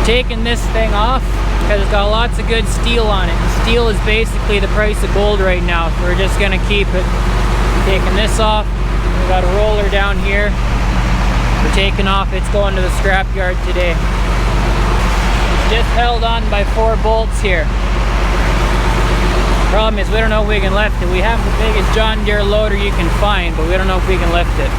Taking this thing off because it's got lots of good steel on it. The steel is basically the price of gold right now, so we're just gonna keep it. Taking this off. We got a roller down here. We're taking off. It's going to the scrapyard today. It's just held on by 4 bolts here. Problem is we don't know if we can lift it. We have the biggest John Deere loader you can find, but we don't know if we can lift it.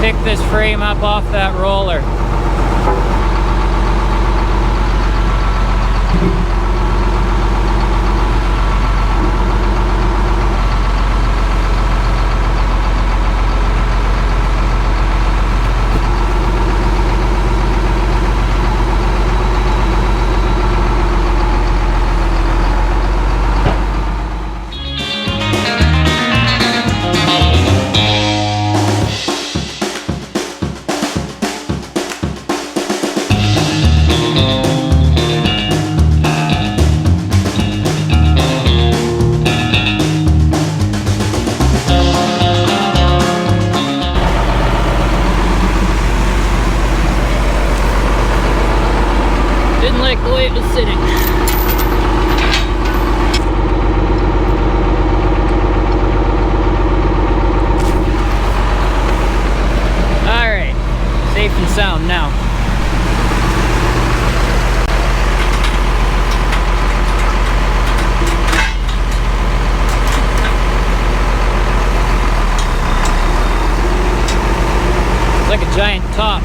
Pick this frame up off that roller. Didn't like the way it was sitting. Alright, safe and sound now. It's like a giant top.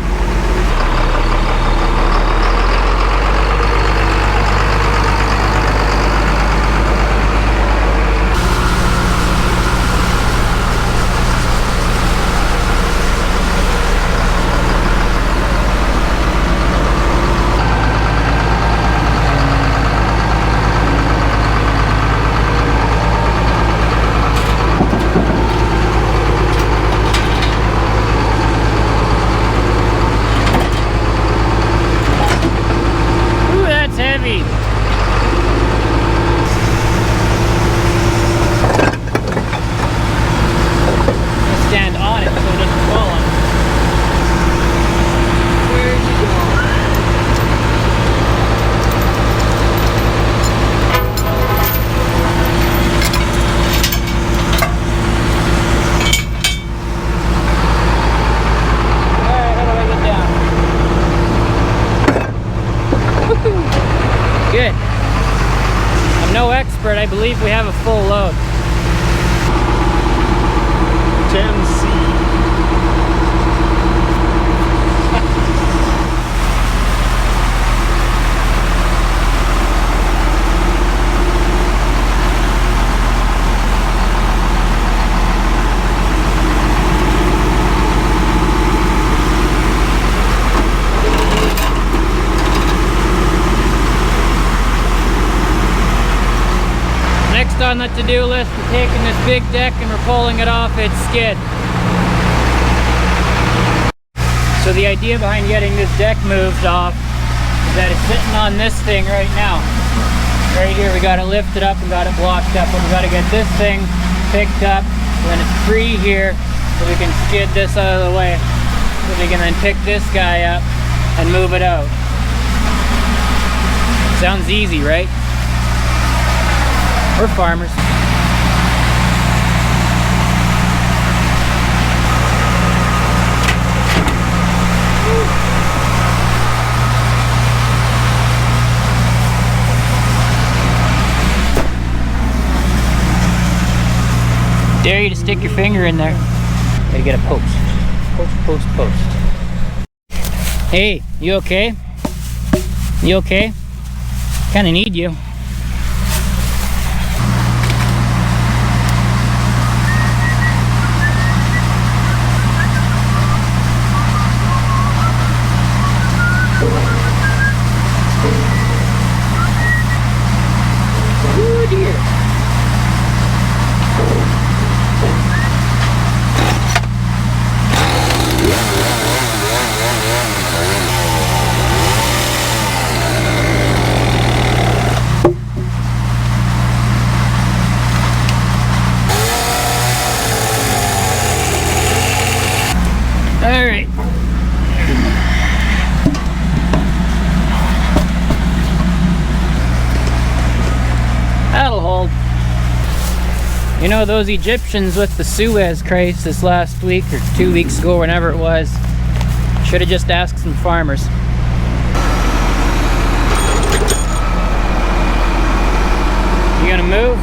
Good. I'm no expert. I believe we have a full load. 10C. Next on the to-do list, we're taking this big deck and we're pulling it off its skid. So the idea behind getting this deck moved off is that it's sitting on this thing right now. Right here, we got it lifted up and got it blocked up, but we got to get this thing picked up when it's free here so we can skid this out of the way so we can then pick this guy up and move it out. Sounds easy, right? We're farmers. Dare you to stick your finger in there. Gotta get a post. Post, post, post. Hey, you okay? You okay? Kinda need you. Oh dear. All right. That'll hold. You know, those Egyptians with the Suez crisis last week or 2 weeks ago, whenever it was, should have just asked some farmers. You gonna move?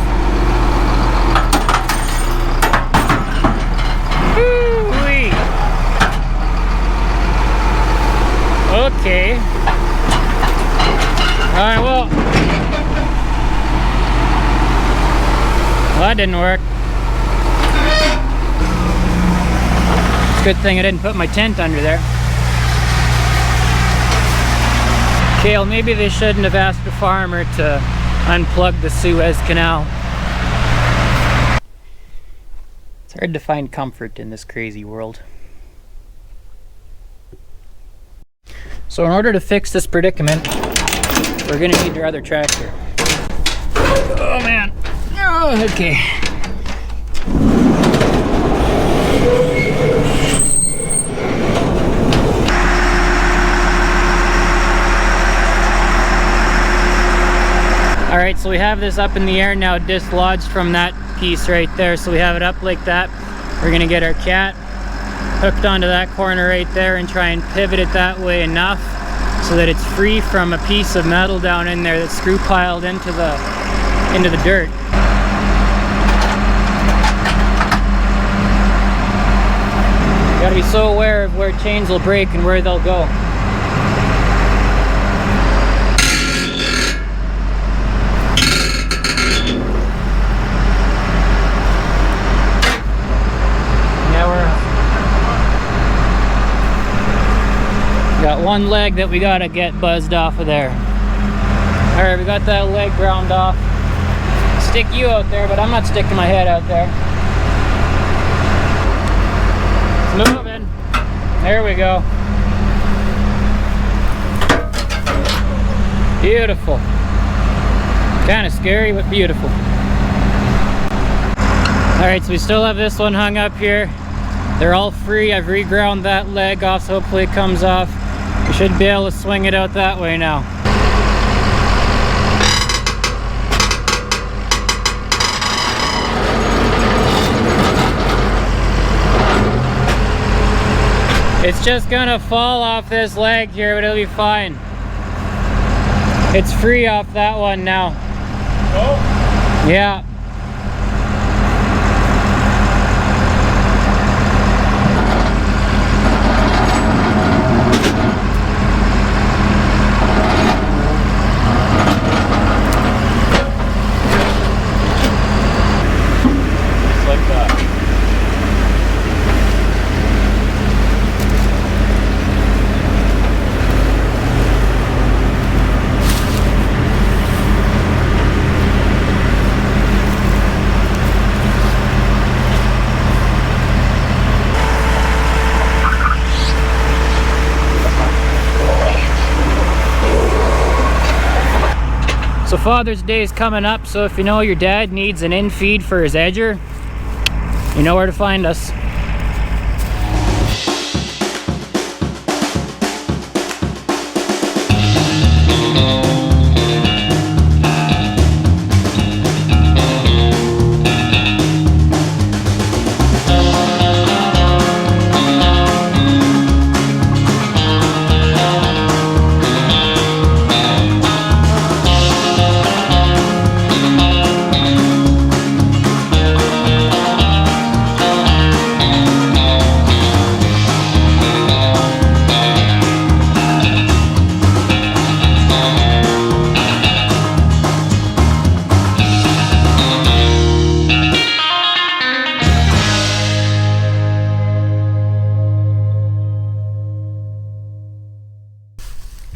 Woo-wee. Okay. Alright, well, that didn't work. It's a good thing I didn't put my tent under there. Kale, maybe they shouldn't have asked a farmer to unplug the Suez Canal. It's hard to find comfort in this crazy world. So in order to fix this predicament, we're gonna need your other tractor. Oh man. Oh, okay. All right, so we have this up in the air now, dislodged from that piece right there. So we have it up like that. We're gonna get our cat hooked onto that corner right there and try and pivot it that way enough so that it's free from a piece of metal down in there that's screw piled into the dirt. You gotta be so aware of where chains will break and where they'll go. Got one leg that we gotta get buzzed off of there. Alright, we got that leg ground off. Stick you out there, but I'm not sticking my head out there. It's moving. There we go. Beautiful. Kind of scary, but beautiful. Alright, so we still have this one hung up here. They're all free. I've reground that leg off, so hopefully it comes off. We should be able to swing it out that way now. It's just gonna fall off this leg here, but it'll be fine. It's free off that one now. Oh? Yeah. So Father's Day is coming up, so if you know your dad needs an in-feed for his edger, you know where to find us.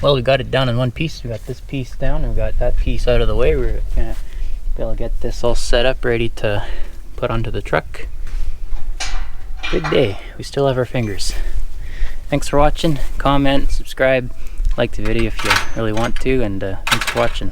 Well, we got it done in one piece. We got this piece down and we got that piece out of the way. We're gonna be able to get this all set up, ready to put onto the truck. Good day. We still have our fingers. Thanks for watching. Comment, subscribe, like the video if you really want to, and thanks for watching.